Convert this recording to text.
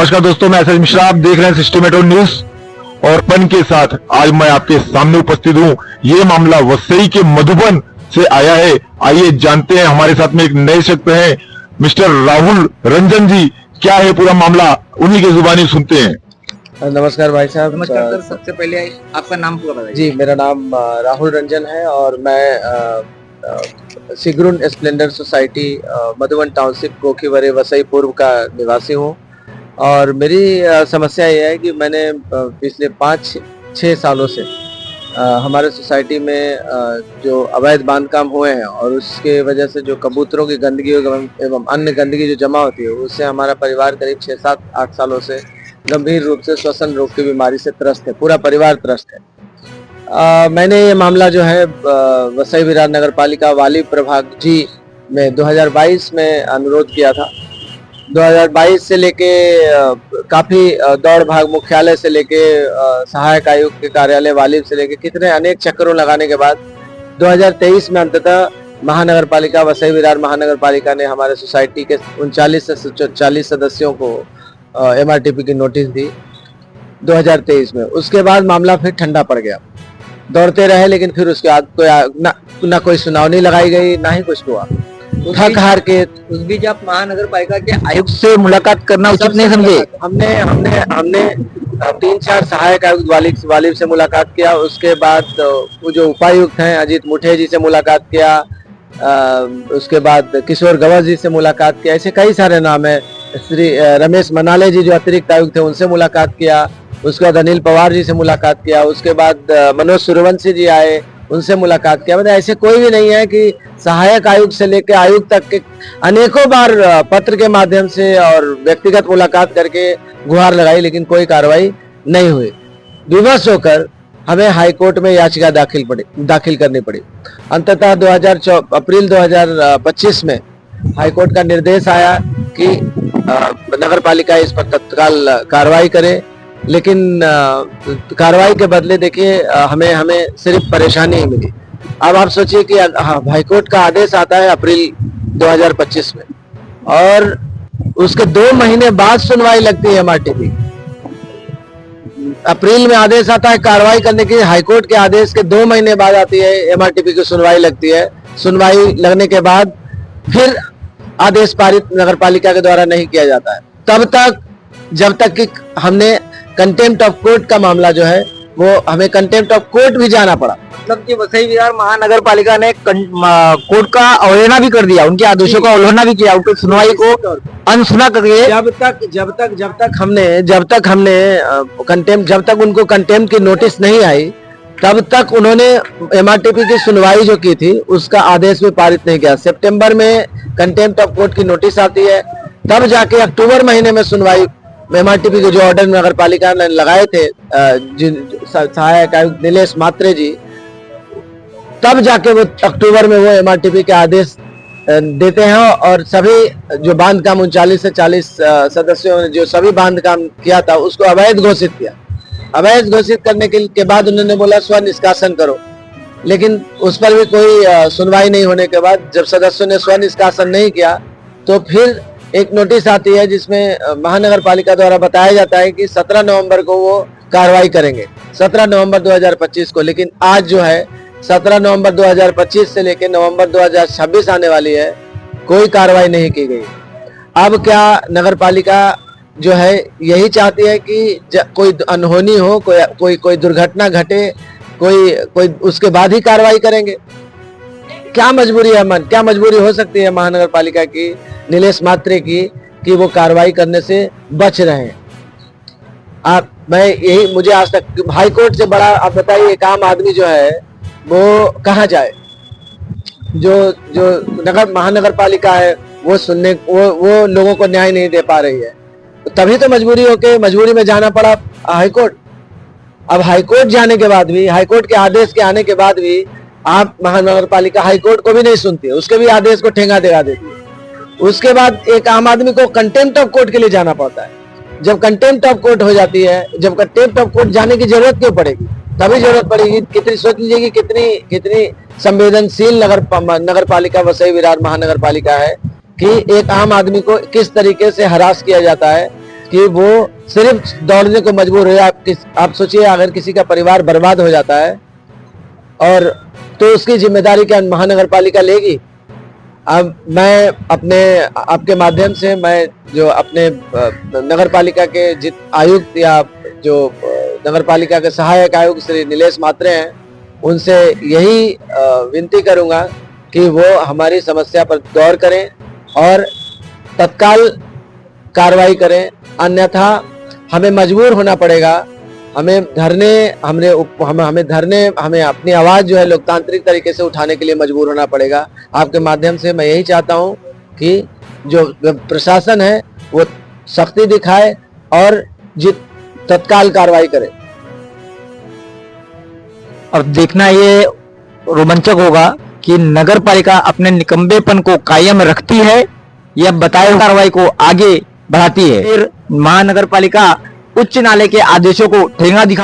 नमस्कार दोस्तों, मैं एसएस मिश्रा, आप देख रहे हैं सिस्टमेटिक न्यूज और पन के साथ आज मैं आपके सामने उपस्थित हूं। ये मामला वसई के मधुबन से आया है। आइए जानते हैं, हमारे साथ में एक नए शख्स हैं, मिस्टर राहुल रंजन जी। क्या है पूरा मामला, उन्हीं की जुबानी सुनते हैं। नमस्कार भाई साहब। नमस्कार सर, सबसे पहले आपका नाम पूरा बताइए। जी, मेरा नाम राहुल रंजन है और मैं सिगरुन splendour society Madhuban township Gokhivare Vasai पूर्व का निवासी हूँ। और मेरी समस्या यह है कि मैंने पिछले 5-6 सालों से हमारे सोसाइटी में जो अवैध बांधकाम हुए हैं और उसके वजह से जो कबूतरों की गंदगी एवं अन्य गंदगी जो जमा होती है, उससे हमारा परिवार करीब 6-7-8 सालों से गंभीर रूप से श्वसन रोग की बीमारी से त्रस्त है। पूरा परिवार त्रस्त है। मैंने ये मामला जो है वसई विरार नगर पालिका वाली प्रभाग जी में 2022 में अनुरोध किया था। 2022 से लेके काफी दौड़ भाग मुख्यालय से लेके सहायक आयुक्त के कार्यालय वालिद से लेके कितने अनेक चक्करों लगाने के बाद 2023 में अंततः महानगर पालिका वसई विरार महानगर पालिका ने हमारे सोसाइटी के 39 से 40 सदस्यों को MRTP की नोटिस दी 2023 में। उसके बाद मामला फिर ठंडा पड़ गया, दौड़ते रहे, लेकिन फिर उसके बाद ना कोई सुनवाई लगाई गई, ना ही कुछ हुआ। थक हार के उस बीच आप महानगर पालिका के आयुक्त से मुलाकात करना उचित नहीं समझे? हमने 3-4 सहायक आयुक्त वालिद से मुलाकात किया। उसके बाद वो जो उपायुक्त हैं अजीत मुठे जी से मुलाकात किया। उसके बाद किशोर गवर जी से मुलाकात किया। ऐसे कई सारे नाम है। श्री रमेश मनाले जी जो अतिरिक्त आयुक्त थे, उनसे मुलाकात किया। उसके बाद अनिल पवार जी से मुलाकात किया। उसके बाद मनोज सूर्यवंशी जी आए, उनसे मुलाकात किया। मतलब ऐसे कोई भी नहीं है कि सहायक आयुक्त से लेकर आयुक्त तक के अनेकों बार पत्र के माध्यम से और व्यक्तिगत मुलाकात करके गुहार लगाई, लेकिन कोई कार्रवाई नहीं हुई। विवश होकर हमें हाईकोर्ट में याचिका दाखिल करनी पड़ी। अंततः अप्रैल 2025 में हाईकोर्ट का निर्देश आया कि नगर पालिका इस पर तत्काल कार्रवाई करे, लेकिन कार्रवाई के बदले देखिए हमें सिर्फ परेशानी ही मिली। अब आप सोचिए कि हाईकोर्ट का आदेश आता है अप्रैल 2025 में और उसके 2 महीने बाद सुनवाई लगती है MRTP। अप्रैल में आदेश आता है कार्रवाई करने की, हाईकोर्ट के आदेश के 2 महीने बाद आती है MRTP की सुनवाई लगती है। सुनवाई लगने के बाद फिर आदेश पारित नगर पालिका के द्वारा नहीं किया जाता है तब तक, जब तक कि हमने कंटेम्प्ट ऑफ कोर्ट का मामला जो है वो हमें कंटेम्प्ट ऑफ कोर्ट भी जाना पड़ा। मतलब कि वसई विरार महानगर पालिका ने कोर्ट का अवहेलना भी कर दिया, उनके आदेशों का उल्लंघन भी किया, उनकी सुनवाई को अनसुना करके जब तक उनको कंटेम्प्ट की नोटिस नहीं आई, तब तक उन्होंने MRTP की सुनवाई जो की थी उसका आदेश भी पारित नहीं किया। सितंबर में कंटेम्प्ट ऑफ कोर्ट की नोटिस आती है, तब जाके अक्टूबर महीने में सुनवाई MRTP के जो ऑर्डर नगर पालिका ने लगाए थे सहायक आयुक्त नीलेश मात्रे जी, तब जाके वो अक्टूबर में वो MRTP के आदेश देते हैं और सभी जो बांधकाम 39 से 40 सदस्यों ने जो सभी बांधकाम किया था उसको अवैध घोषित किया। अवैध घोषित करने के बाद उन्होंने बोला स्व निष्कासन करो, लेकिन उस पर भी कोई सुनवाई नहीं होने के बाद जब सदस्यों ने स्व निष्कासन नहीं किया तो फिर एक नोटिस आती है जिसमें महानगर पालिका द्वारा बताया जाता है कि 17 नवंबर को वो कार्रवाई करेंगे, 17 नवंबर 2025 को। लेकिन आज जो है 17 नवंबर 2025 से लेकर नवंबर 2026 आने वाली है, कोई कार्रवाई नहीं की गई। अब क्या नगर पालिका जो है यही चाहती है कि कोई अनहोनी हो, कोई दुर्घटना घटे, कोई उसके बाद ही कार्रवाई करेंगे? क्या मजबूरी है क्या मजबूरी हो सकती है महानगर पालिका की, नीलेश मात्रे की, कि वो कार्रवाई करने से बच रहे हैं? मुझे आज तक हाईकोर्ट से बड़ा, आप बताइए, एक आम आदमी जो है वो कहाँ जाए? जो महानगर पालिका है वो लोगों को न्याय नहीं दे पा रही है, तभी तो मजबूरी में जाना पड़ा हाईकोर्ट। अब हाईकोर्ट जाने के बाद भी, हाईकोर्ट के आदेश के आने के बाद भी आप महानगर पालिका हाईकोर्ट को भी नहीं सुनती है, उसके भी आदेश को ठेंगा देगा देती है। उसके बाद एक आम आदमी को कंटेम्प्ट ऑफ कोर्ट के लिए जाना पड़ता है। जब कंटेम्प्ट ऑफ कोर्ट हो जाती है, जब कंटेम्प्ट ऑफ कोर्ट जाने की जरूरत क्यों पड़ेगी? तभी जरूरत पड़ेगी। कितनी सोच लीजिए कि कितनी संवेदनशील नगर पालिका वसई विरार महानगर पालिका है कि एक आम आदमी को किस तरीके से हरास किया जाता है। कि वो सिर्फ दौड़ने को मजबूर है। आप सोचिए, अगर किसी का परिवार बर्बाद हो जाता है और तो उसकी जिम्मेदारी क्या महानगर पालिका लेगी? अब मैं आपके माध्यम से मैं जो अपने नगर पालिका के आयुक्त या जो नगर पालिका के सहायक आयुक्त श्री नीलेश मात्रे हैं, उनसे यही विनती करूंगा कि वो हमारी समस्या पर गौर करें और तत्काल कार्रवाई करें, अन्यथा हमें मजबूर होना पड़ेगा। हमें अपनी आवाज जो है लोकतांत्रिक तरीके से उठाने के लिए मजबूर होना पड़ेगा। आपके माध्यम से मैं यही चाहता हूं कि जो प्रशासन है वो सख्ती दिखाए और तत्काल कार्रवाई करे। और देखना ये रोमांचक होगा कि नगर पालिका अपने निकम्बेपन को कायम रखती है या बताए कार्रवाई को आगे बढ़ाती है। फिर महानगर पालिका उच्च न्यायालय के आदेशों को ठेंगा दिखा